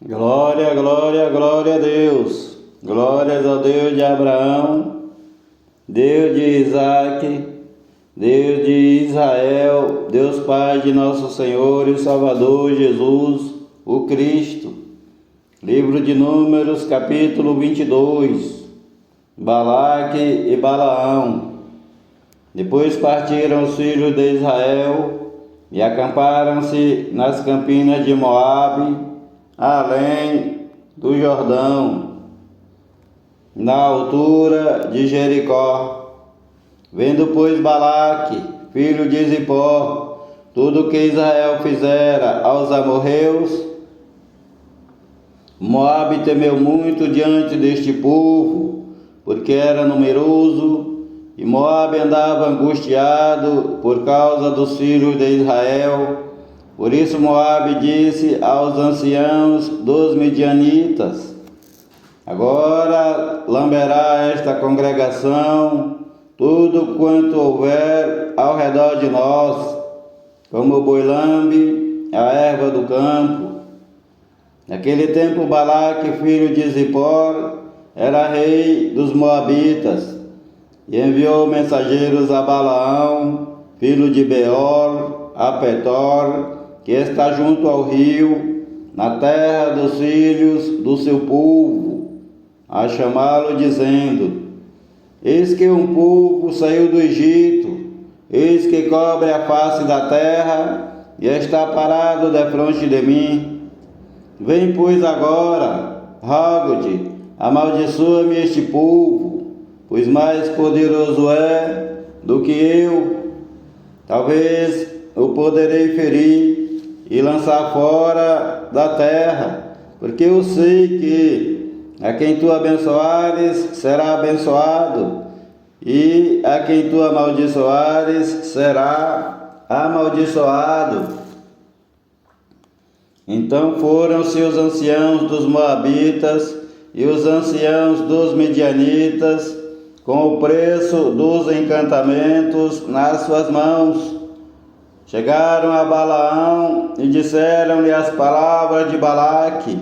Glória, glória, glória a Deus. Glórias ao Deus de Abraão, Deus de Isaac, Deus de Israel, Deus Pai de nosso Senhor e Salvador Jesus, o Cristo. Livro de Números, capítulo 22. Balaque e Balaão. Depois partiram os filhos de Israel e acamparam-se nas campinas de Moabe, além do Jordão, na altura de Jericó. Vendo, pois, Balaque, filho de Zippor, tudo que Israel fizera aos amorreus, Moabe temeu muito diante deste povo, porque era numeroso, e Moabe andava angustiado por causa dos filhos de Israel. Por isso Moabe disse aos anciãos dos midianitas: agora lamberá esta congregação tudo quanto houver ao redor de nós, como o boi lambe a erva do campo. Naquele tempo Balaque, filho de Zippor, era rei dos Moabitas, e enviou mensageiros a Balaão, filho de Beor, a Petor, que está junto ao rio, na terra dos filhos do seu povo, a chamá-lo, dizendo: eis que um povo saiu do Egito, eis que cobre a face da terra, e está parado defronte de mim. Vem, pois, agora, rogo-te, amaldiçoa-me este povo, pois mais poderoso é do que eu. Talvez o poderei ferir e lançar fora da terra, porque eu sei que a quem tu abençoares será abençoado, e a quem tu amaldiçoares será amaldiçoado. Então foram-se os anciãos dos Moabitas e os anciãos dos Midianitas, com o preço dos encantamentos nas suas mãos. Chegaram a Balaão e disseram-lhe as palavras de Balaque.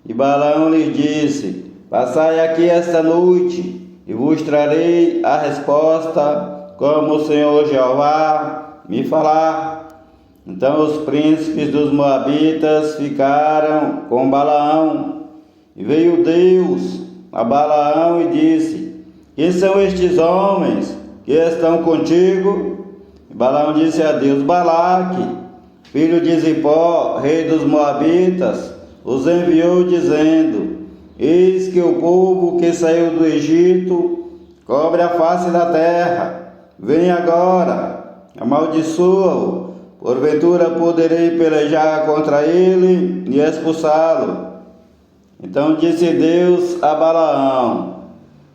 E Balaão lhes disse: passai aqui esta noite, e vos trarei a resposta, como o Senhor Jeová me falar. Então os príncipes dos Moabitas ficaram com Balaão. E veio Deus a Balaão e disse: quem são estes homens que estão contigo? E Balaão disse a Deus: Balaque, filho de Zippor, rei dos Moabitas, os enviou dizendo: eis que o povo que saiu do Egito cobre a face da terra. Vem agora, amaldiçoa-o, porventura poderei pelejar contra ele e expulsá-lo. Então disse Deus a Balaão: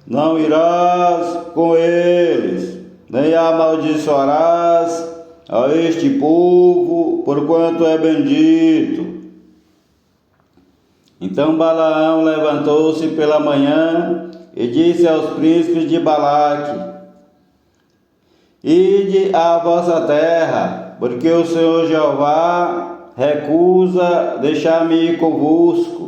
não irás com eles, nem amaldiçoarás a este povo, porquanto é bendito. Então Balaão levantou-se pela manhã e disse aos príncipes de Balaque: ide à vossa terra, porque o Senhor Jeová recusa deixar-me ir convosco.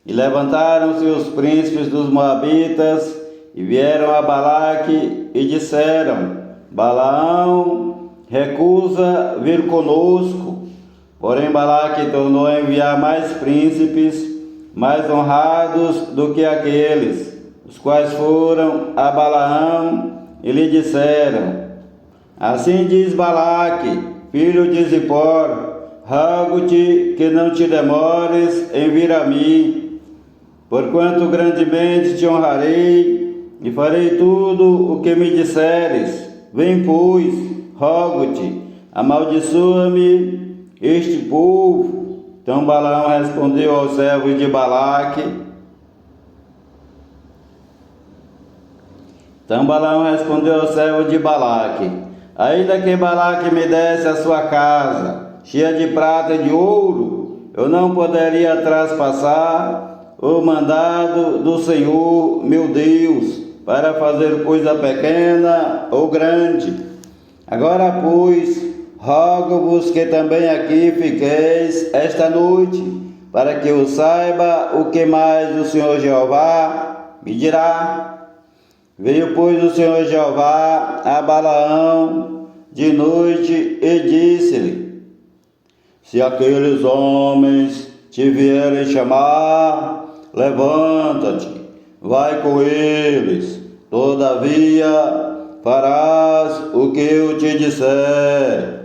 E levantaram-se os príncipes dos Moabitas e vieram a Balaque e disseram: Balaão recusa vir conosco. Porém Balaque tornou a enviar mais príncipes, mais honrados do que aqueles, os quais foram a Balaão e lhe disseram: assim diz Balaque, filho de Zippor, rogo-te que não te demores em vir a mim, porquanto grandemente te honrarei e farei tudo o que me disseres. Vem, pois, rogo-te, amaldiçoa-me este povo. Então Balaão respondeu aos servos de Balaque. Ainda que Balaque me desse a sua casa, cheia de prata e de ouro, eu não poderia traspassar o mandado do Senhor, meu Deus, para fazer coisa pequena ou grande. Agora, pois, rogo-vos que também aqui fiqueis esta noite, para que eu saiba o que mais o Senhor Jeová me dirá. Veio, pois, o Senhor Jeová a Balaão de noite e disse-lhe: se aqueles homens te vierem chamar, levanta-te, vai com eles, todavia farás o que eu te disser.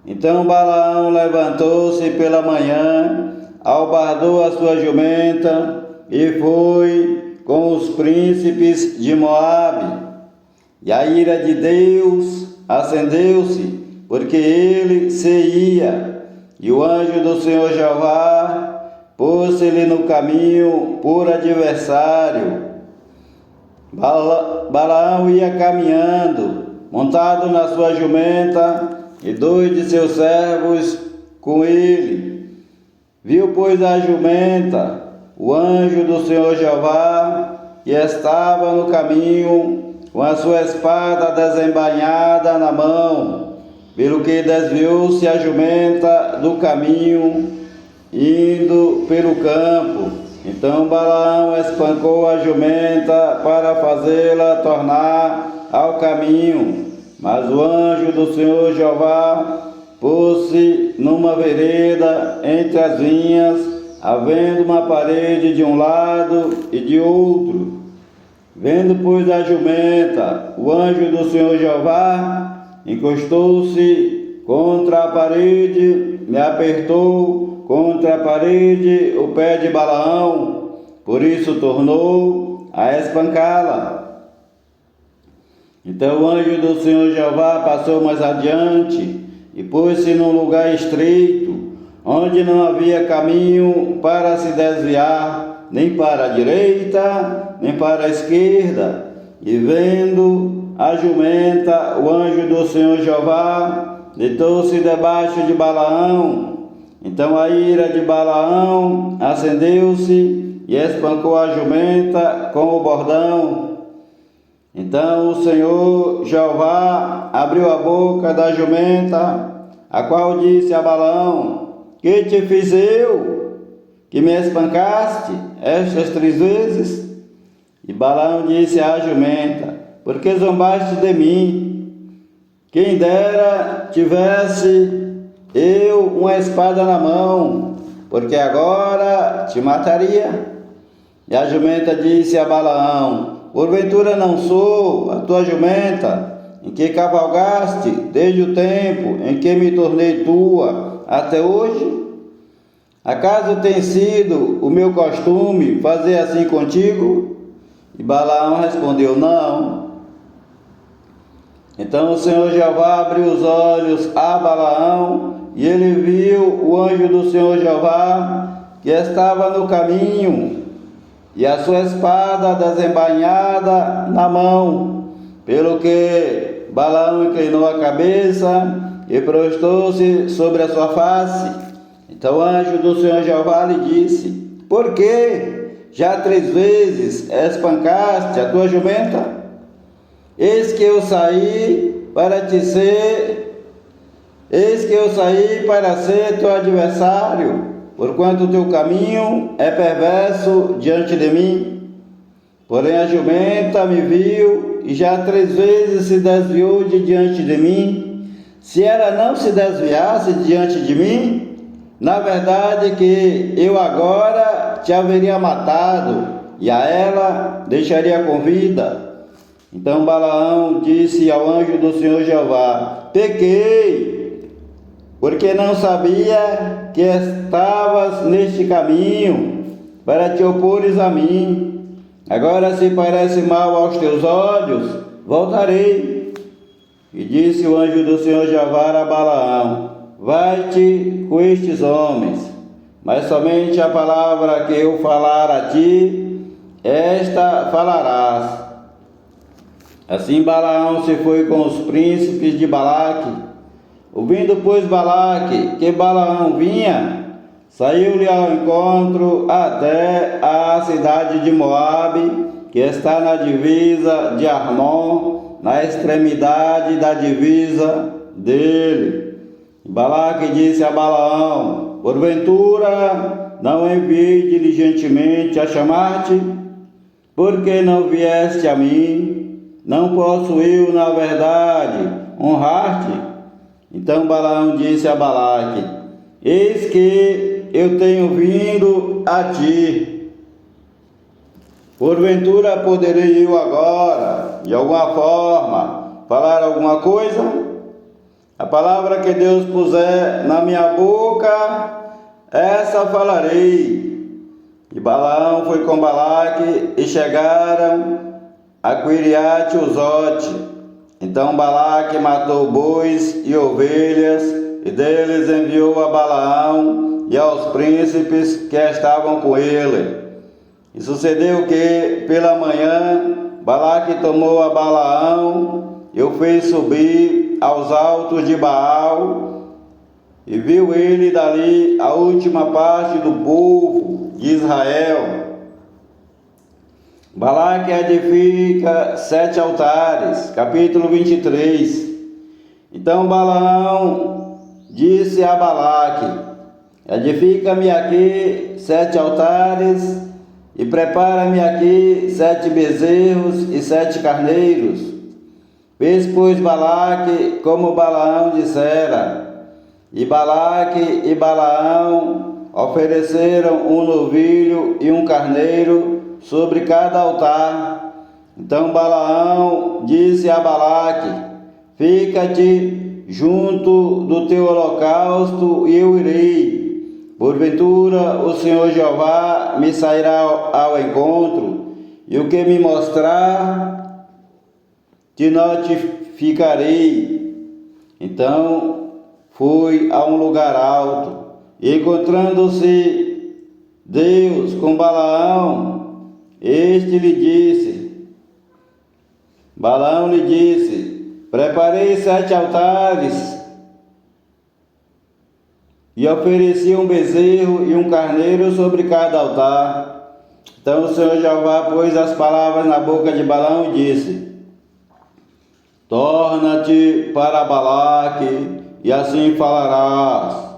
Então Balaão levantou-se pela manhã, albardou a sua jumenta e foi com os príncipes de Moabe. E a ira de Deus acendeu-se, porque ele se ia, e o anjo do Senhor Jeová pôs-se-lhe no caminho por adversário. Balaão ia caminhando, montado na sua jumenta, e 2 de seus servos com ele. Viu, pois, a jumenta, o anjo do Senhor Jeová, que estava no caminho, com a sua espada desembainhada na mão, pelo que desviou-se a jumenta do caminho, indo pelo campo. Então Balaão espancou a jumenta para fazê-la tornar ao caminho. Mas o anjo do Senhor Jeová pôs-se numa vereda entre as vinhas, havendo uma parede de um lado e de outro. Vendo, pois, a jumenta, o anjo do Senhor Jeová encostou-se contra a parede e apertou contra a parede o pé de Balaão, por isso tornou a espancá-la. Então o anjo do Senhor Jeová passou mais adiante e pôs-se num lugar estreito, onde não havia caminho para se desviar, nem para a direita, nem para a esquerda. E vendo a jumenta, o anjo do Senhor Jeová deitou-se debaixo de Balaão. Então a ira de Balaão acendeu-se e espancou a jumenta com o bordão. Então o Senhor Jeová abriu a boca da jumenta, a qual disse a Balaão: que te fiz eu, que me espancaste estas 3 vezes? E Balaão disse à jumenta: porque zombaste de mim? Quem dera tivesse eu uma espada na mão, porque agora te mataria. E a jumenta disse a Balaão: porventura não sou a tua jumenta, em que cavalgaste desde o tempo em que me tornei tua até hoje? Acaso tem sido o meu costume fazer assim contigo? E Balaão respondeu: não. Então o Senhor Jeová abriu os olhos a Balaão, e ele viu o anjo do Senhor Jeová, que estava no caminho, e a sua espada desembainhada na mão, pelo que Balaão inclinou a cabeça e prostou-se sobre a sua face. Então o anjo do Senhor Jeová lhe disse: por que já 3 vezes espancaste a tua jumenta? Eis que eu saí para ser teu adversário, porquanto o teu caminho é perverso diante de mim. Porém a jumenta me viu e já 3 vezes se desviou de diante de mim. Se ela não se desviasse diante de mim, na verdade que eu agora te haveria matado, e a ela deixaria com vida. Então Balaão disse ao anjo do Senhor Jeová: pequei, porque não sabia que estavas neste caminho, para te opores a mim. Agora, se parece mal aos teus olhos, voltarei. E disse o anjo do Senhor Jeová a Balaão: vai-te com estes homens, mas somente a palavra que eu falar a ti, esta falarás. Assim Balaão se foi com os príncipes de Balaque. Ouvindo, pois, Balaque que Balaão vinha, saiu-lhe ao encontro até a cidade de Moabe, que está na divisa de Arnon, na extremidade da divisa dele. Balaque disse a Balaão: porventura não enviei diligentemente a chamar-te? Por que não vieste a mim? Não posso eu, na verdade, honrar-te? Então Balaão disse a Balaque: eis que eu tenho vindo a ti. Porventura poderei eu agora, de alguma forma, falar alguma coisa? A palavra que Deus puser na minha boca, essa falarei. E Balaão foi com Balaque e chegaram a Quiriate-Uzote. Então Balaque matou bois e ovelhas, e deles enviou a Balaão e aos príncipes que estavam com ele. E sucedeu que, pela manhã, Balaque tomou a Balaão e o fez subir aos altos de Baal, e viu ele dali a última parte do povo de Israel. Balaque edifica 7 altares, capítulo 23. Então Balaão disse a Balaque: edifica-me aqui 7 altares, e prepara-me aqui 7 bezerros e 7 carneiros. Fez, pois, Balaque como Balaão dissera, e Balaque e Balaão ofereceram um novilho e um carneiro sobre cada altar. Então Balaão disse a Balaque: fica-te junto do teu holocausto e eu irei. Porventura o Senhor Jeová me sairá ao encontro, e o que me mostrar, te notificarei. Então fui a um lugar alto, e encontrando-se Deus com Balaão, Balaão lhe disse: preparei 7 altares, e ofereci um bezerro e um carneiro sobre cada altar. Então o Senhor Jeová pôs as palavras na boca de Balaão e disse: torna-te para Balaque, e assim falarás.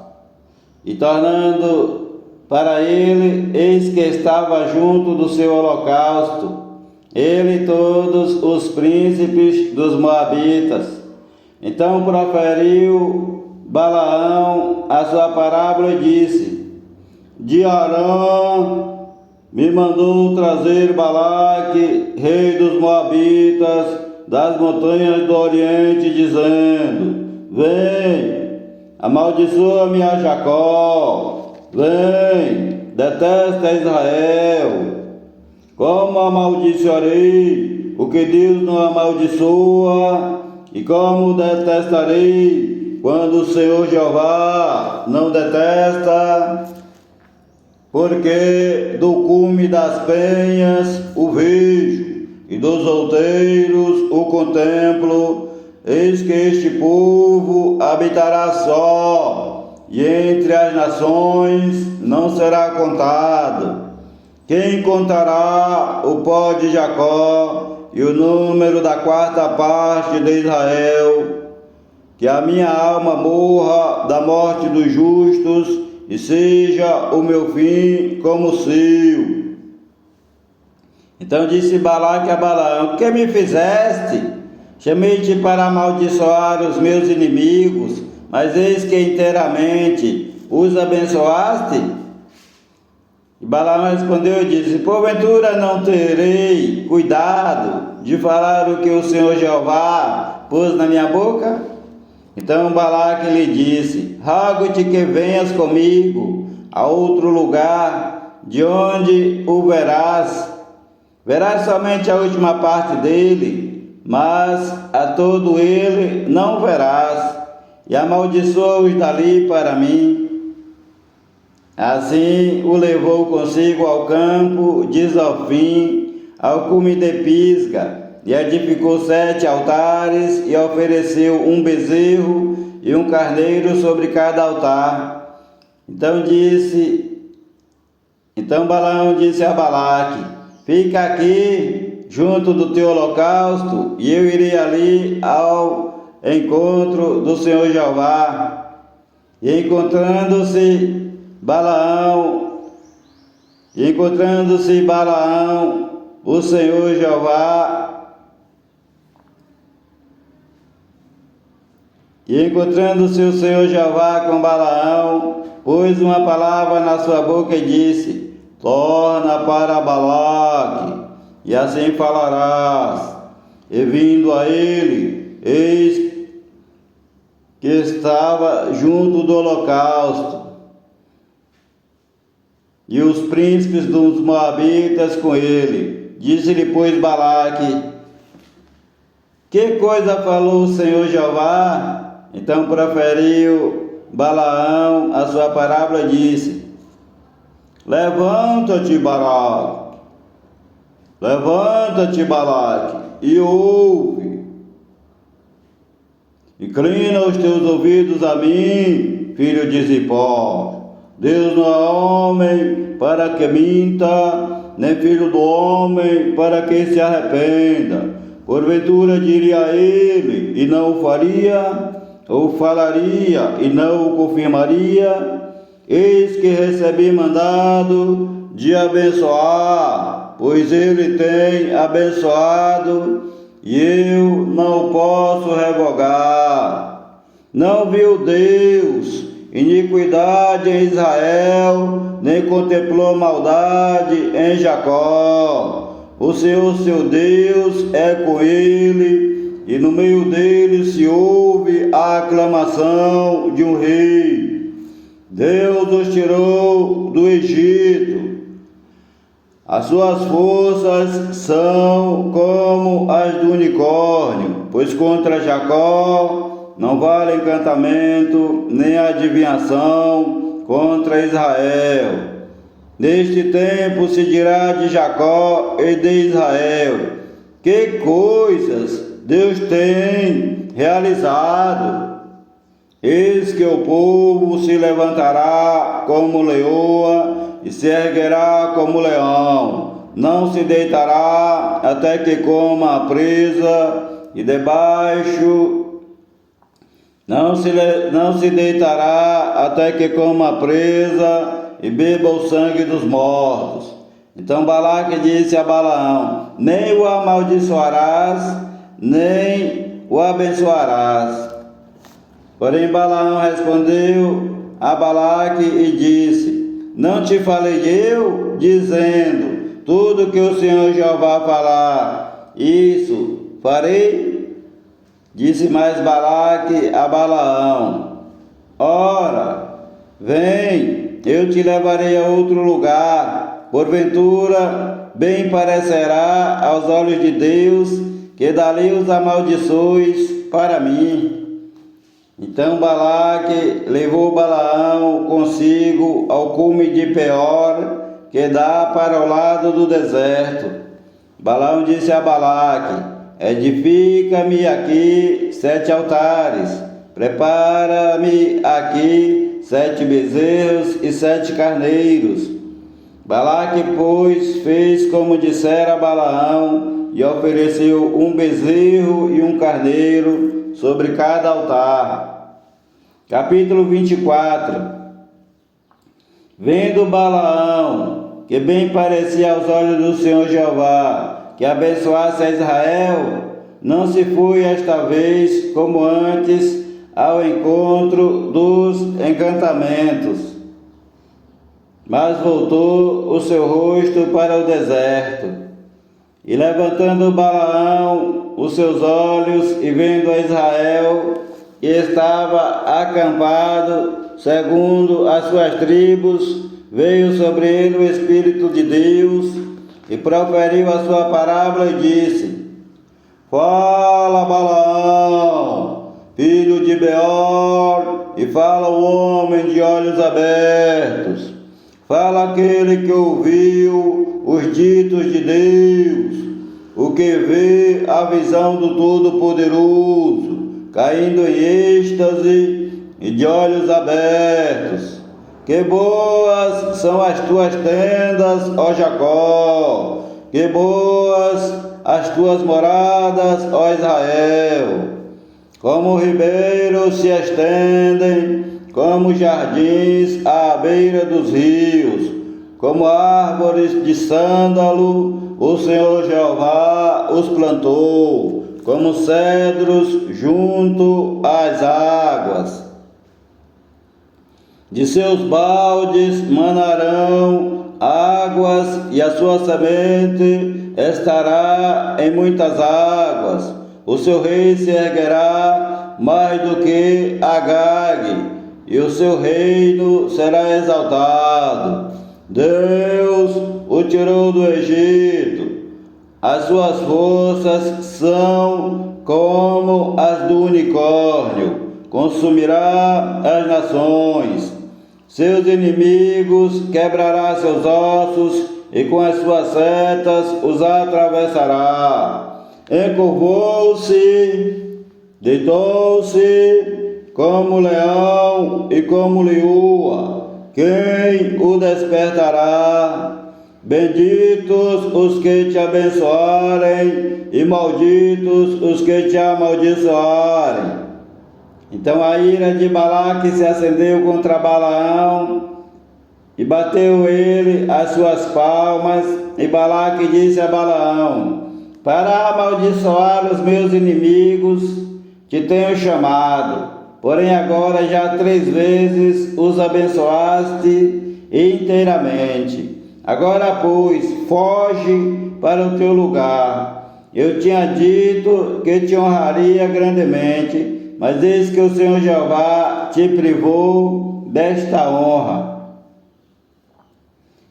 E tornando para ele, eis que estava junto do seu holocausto, ele e todos os príncipes dos Moabitas. Então proferiu Balaão a sua parábola e disse: de Arã me mandou trazer Balaque, rei dos Moabitas, das montanhas do Oriente, dizendo: vem, amaldiçoa-me a Jacó, vem, detesta Israel. Como amaldiçoarei o que Deus não amaldiçoa, e como detestarei quando o Senhor Jeová não detesta? Porque do cume das penhas o vejo, e dos outeiros o contemplo. Eis que este povo habitará só, e entre as nações não será contado. Quem contará o pó de Jacó e o número da 4ª parte de Israel? Que a minha alma morra da morte dos justos, e seja o meu fim como o seu. Então disse Balaque a Balaão: que me fizeste? Chamei-te para amaldiçoar os meus inimigos, mas eis que inteiramente os abençoaste. E Balaão respondeu e disse: porventura não terei cuidado de falar o que o Senhor Jeová pôs na minha boca? Então Balaque lhe disse: rogo-te que venhas comigo a outro lugar, de onde o verás. Verás somente a última parte dele, mas a todo ele não verás, e amaldiçoa-os dali para mim. Assim o levou consigo ao campo de Zofim, ao cume de Pisga, e edificou 7 altares, e ofereceu um bezerro e um carneiro sobre cada altar. Então Balaão disse a Balaque: fica aqui junto do teu holocausto, e eu irei ali ao encontro do Senhor Jeová. E encontrando-se Balaão, o Senhor Jeová, o Senhor Jeová com Balaão, pôs uma palavra na sua boca e disse: torna para Balaque, e assim falarás. E vindo a ele, eis que estava junto do holocausto, e os príncipes dos Moabitas com ele. Disse-lhe, pois, Balaque: que coisa falou o Senhor Jeová? Então proferiu Balaão a sua parábola e disse: levanta-te, Balaque, e ouve. Inclina os teus ouvidos a mim, filho de Zippor. Deus não é homem para que minta, nem filho do homem para que se arrependa. Porventura diria ele, e não o faria, ou falaria, e não o confirmaria? Eis que recebi mandado de abençoar, pois ele tem abençoado, e eu não posso revogar. Não viu Deus iniquidade em Israel, nem contemplou maldade em Jacó. O Senhor, seu Deus, é com ele, e no meio dele se ouve a aclamação de um rei. Deus os tirou do Egito. As suas forças são como as do unicórnio, pois contra Jacó não vale encantamento, nem adivinhação contra Israel. Neste tempo se dirá de Jacó e de Israel: que coisas Deus tem realizado! Eis que o povo se levantará como leoa e se erguerá como leão. Não se deitará até que coma a presa, e debaixo não se deitará até que coma a presa e beba o sangue dos mortos. Então Balaque disse a Balaão: nem o amaldiçoarás, nem o abençoarás. Porém Balaão respondeu a Balaque e disse: não te falei eu, dizendo: tudo que o Senhor Jeová falar, isso farei? Disse mais Balaque a Balaão: ora, vem, eu te levarei a outro lugar. Porventura, bem parecerá aos olhos de Deus que dali os amaldiçoes para mim. Então Balaque levou Balaão consigo ao cume de Peor, que dá para o lado do deserto. Balaão disse a Balaque: edifica-me aqui 7 altares, prepara-me aqui 7 bezerros e 7 carneiros. Balaque, pois, fez como dissera Balaão, e ofereceu um bezerro e um carneiro sobre cada altar. Capítulo 24. Vendo Balaão que bem parecia aos olhos do Senhor Jeová que abençoasse a Israel, não se foi esta vez como antes ao encontro dos encantamentos, mas voltou o seu rosto para o deserto. E levantando Balaão os seus olhos e vendo a Israel, que estava acampado segundo as suas tribos, veio sobre ele o Espírito de Deus e proferiu a sua parábola e disse: fala, Balaão, filho de Beor, e fala o homem de olhos abertos. Fala aquele que ouviu os ditos de Deus, o que vê a visão do Todo-Poderoso, caindo em êxtase e de olhos abertos. Que boas são as tuas tendas, ó Jacó, que boas as tuas moradas, ó Israel. Como ribeiros se estendem como jardins à beira dos rios, como árvores de sândalo, o Senhor Jeová os plantou, como cedros junto às águas. De seus baldes manarão águas, e a sua semente estará em muitas águas. O seu rei se erguerá mais do que Agag, e o seu reino será exaltado. Deus o tirou do Egito. As suas forças são como as do unicórnio. Consumirá as nações. Seus inimigos quebrará seus ossos, e com as suas setas os atravessará. Encurvou-se, deitou-se como leão e como leoa. Quem o despertará? Benditos os que te abençoarem, e malditos os que te amaldiçoarem. Então a ira de Balaque se acendeu contra Balaão, e bateu ele as suas palmas, e Balaque disse a Balaão: para amaldiçoar os meus inimigos te tenho chamado, porém agora já 3 vezes os abençoaste inteiramente. Agora, pois, foge para o teu lugar. Eu tinha dito que te honraria grandemente, mas eis que o Senhor Jeová te privou desta honra.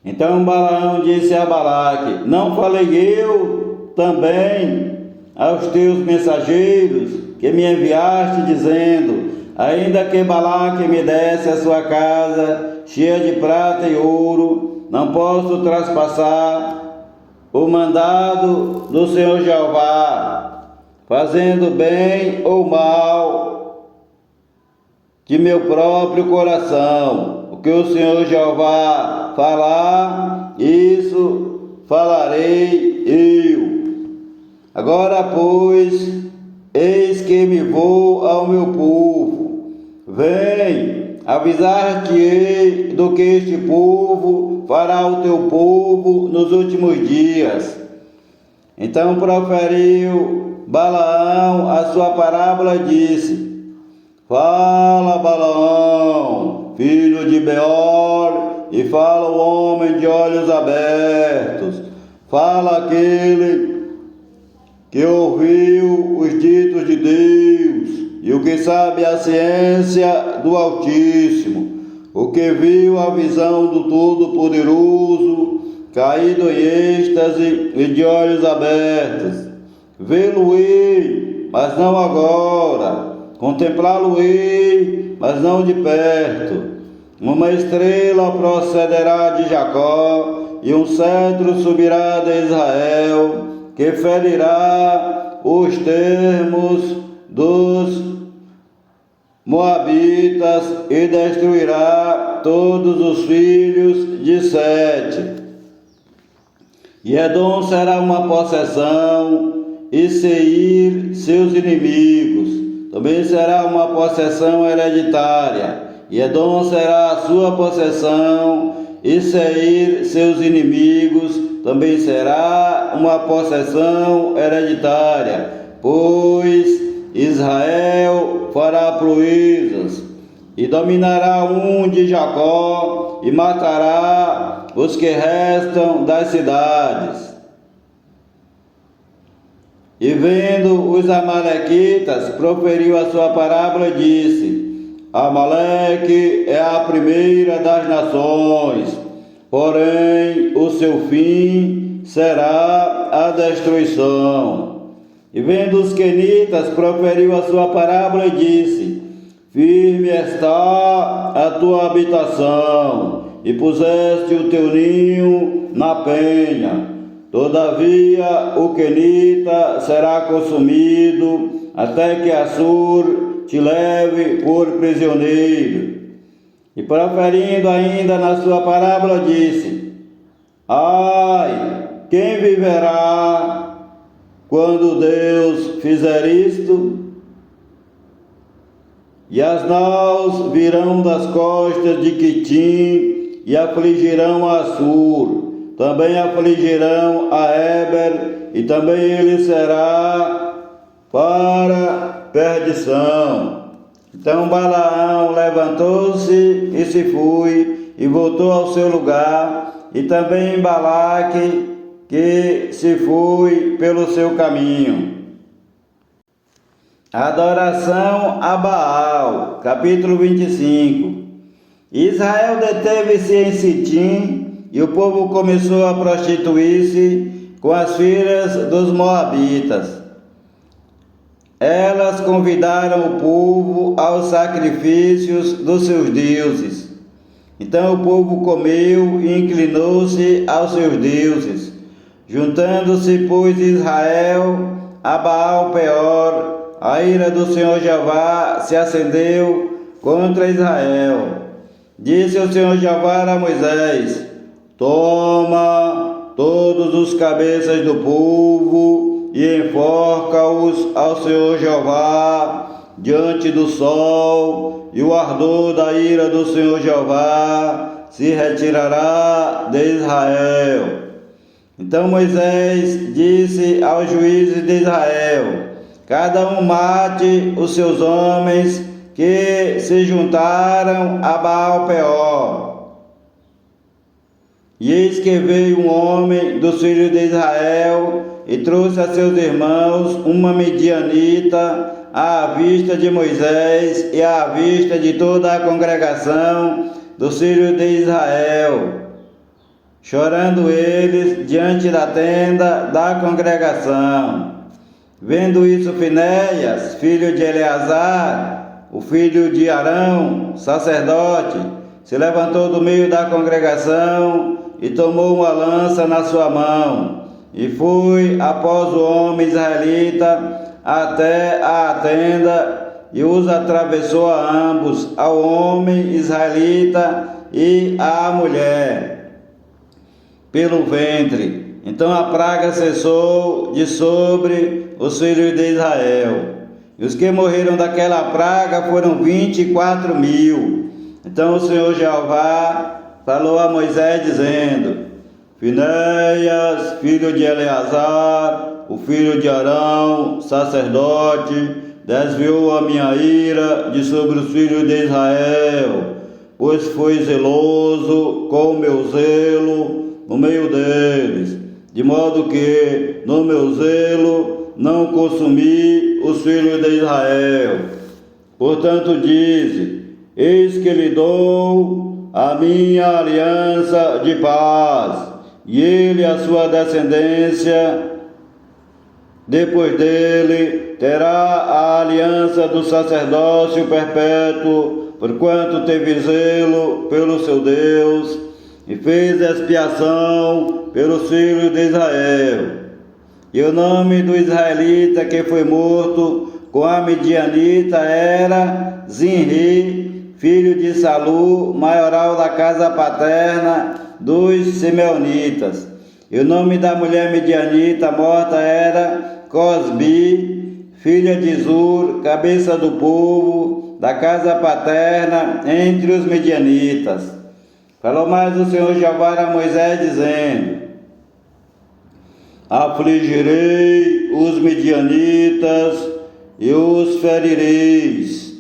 Então Balaão disse a Balaque: não falei eu também aos teus mensageiros que me enviaste, dizendo: ainda que Balaque me desse a sua casa cheia de prata e ouro, não posso traspassar o mandado do Senhor Jeová, fazendo bem ou mal de meu próprio coração. O que o Senhor Jeová falar, isso falarei eu. Agora, pois, eis que me vou ao meu povo. Vem, avisar-te-ei do que este povo fará o teu povo nos últimos dias. Então proferiu Balaão a sua parábola e disse: fala, Balaão, filho de Beor, e fala o homem de olhos abertos. Fala aquele que ouviu os ditos de Deus, e o que sabe a ciência do Altíssimo, o que viu a visão do Todo-Poderoso, caído em êxtase e de olhos abertos. Vê-lo-ei, mas não agora. Contemplá-lo-ei, mas não de perto. Uma estrela procederá de Jacó, e um cetro subirá de Israel, que ferirá os termos dos Moabitas e destruirá todos os filhos de Sete. E Edom será uma possessão, e Seir seus inimigos. Também será uma possessão hereditária. E Edom será a sua possessão, e Seir seus inimigos. Também será uma possessão hereditária, pois Israel fará proezas, e dominará um de Jacó, e matará os que restam das cidades. E vendo os amalequitas, proferiu a sua parábola e disse: Amaleque é a primeira das nações, porém o seu fim será a destruição. E vendo os quenitas, proferiu a sua parábola e disse: firme está a tua habitação, e puseste o teu ninho na penha. Todavia o quenita será consumido, até que Assur te leve por prisioneiro. E proferindo ainda na sua parábola disse: ai, quem viverá quando Deus fizer isto? E as naus virão das costas de Quitim e afligirão a Assur. Também afligirão a Éber, e também ele será para perdição. Então Balaão levantou-se e se foi, e voltou ao seu lugar, e também Balaque, que se foi pelo seu caminho. Adoração a Baal, capítulo 25. Israel deteve-se em Sitim, e o povo começou a prostituir-se com as filhas dos moabitas. Elas convidaram o povo aos sacrifícios dos seus deuses. Então o povo comeu e inclinou-se aos seus deuses. Juntando-se, pois, Israel a Baal-Peor, a ira do Senhor Jeová se acendeu contra Israel. Disse o Senhor Jeová a Moisés: toma todos os cabeças do povo e enforca-os ao Senhor Jeová diante do sol, e o ardor da ira do Senhor Jeová se retirará de Israel. Então Moisés disse aos juízes de Israel: cada um mate os seus homens que se juntaram a Baal-Peor. E eis que veio um homem dos filhos de Israel e trouxe a seus irmãos uma medianita à vista de Moisés e à vista de toda a congregação dos filhos de Israel, chorando eles diante da tenda da congregação. Vendo isso, Finéias, filho de Eleazar, o filho de Arão, sacerdote, se levantou do meio da congregação e tomou uma lança na sua mão, e foi após o homem israelita até a tenda, e os atravessou a ambos, ao homem israelita e à mulher, pelo ventre. Então a praga cessou de sobre os filhos de Israel. E os que morreram daquela praga foram 24.000. Então o Senhor Jeová falou a Moisés dizendo: Finéias, filho de Eleazar, o filho de Arão, sacerdote, desviou a minha ira de sobre os filhos de Israel, pois foi zeloso com o meu zelo no meio deles, de modo que no meu zelo não consumi os filhos de Israel. Portanto dize: eis que lhe dou a minha aliança de paz, e ele, a sua descendência, depois dele, terá a aliança do sacerdócio perpétuo, porquanto teve zelo pelo seu Deus, e fez expiação pelos filhos de Israel. E o nome do israelita que foi morto com a medianita era Zinri, filho de Salu, maioral da casa paterna dos simeonitas. E o nome da mulher medianita morta era Cosbi, filha de Zur, cabeça do povo, da casa paterna entre os medianitas. Falou mais o Senhor Jeová a Moisés, dizendo: afligirei os medianitas e os ferireis.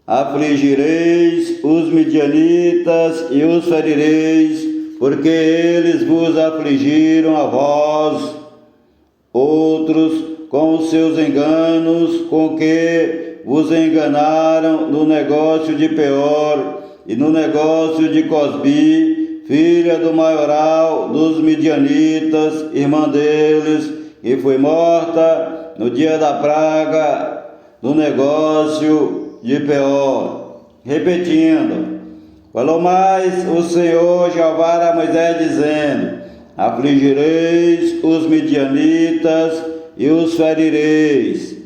Afligireis os medianitas e os ferireis, porque eles vos afligiram a vós, outros, com os seus enganos, com que vos enganaram no negócio de Peor e no negócio de Cosbi, filha do maioral dos medianitas, irmã deles, que foi morta no dia da praga do negócio de Peor. Repetindo, falou mais o Senhor Jeová a Moisés, dizendo: afligireis os medianitas e os ferireis,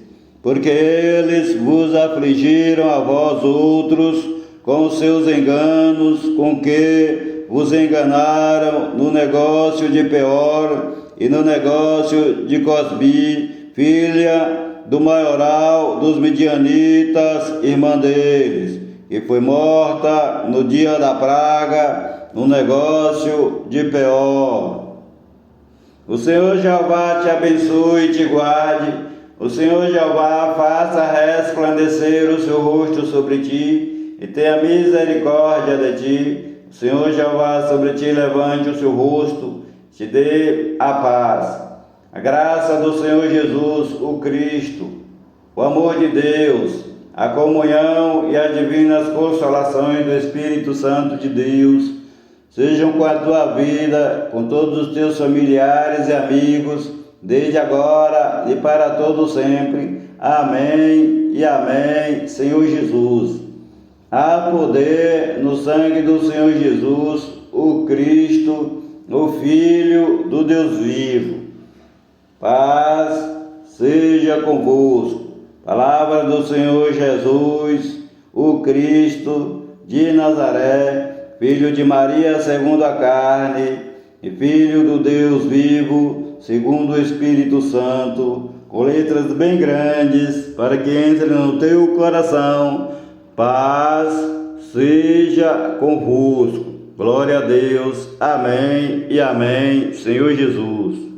porque eles vos afligiram a vós outros com os seus enganos, com que vos enganaram no negócio de Peor e no negócio de Cosbi, filha do maioral dos midianitas, irmã deles, que foi morta no dia da praga, no negócio de Peor. O Senhor Jeová te abençoe e te guarde. O Senhor Jeová faça resplandecer o seu rosto sobre ti e tenha misericórdia de ti. O Senhor Jeová sobre ti levante o seu rosto, te dê a paz. A graça do Senhor Jesus, o Cristo, o amor de Deus, a comunhão e as divinas consolações do Espírito Santo de Deus sejam com a tua vida, com todos os teus familiares e amigos, desde agora e para todo sempre. Amém e amém, Senhor Jesus. Há poder no sangue do Senhor Jesus, o Cristo, o Filho do Deus vivo. Paz seja convosco. Palavra do Senhor Jesus, o Cristo de Nazaré, Filho de Maria segundo a carne, e Filho do Deus vivo, segundo o Espírito Santo, com letras bem grandes, para que entre no teu coração. Paz seja convosco. Glória a Deus. Amém e amém, Senhor Jesus.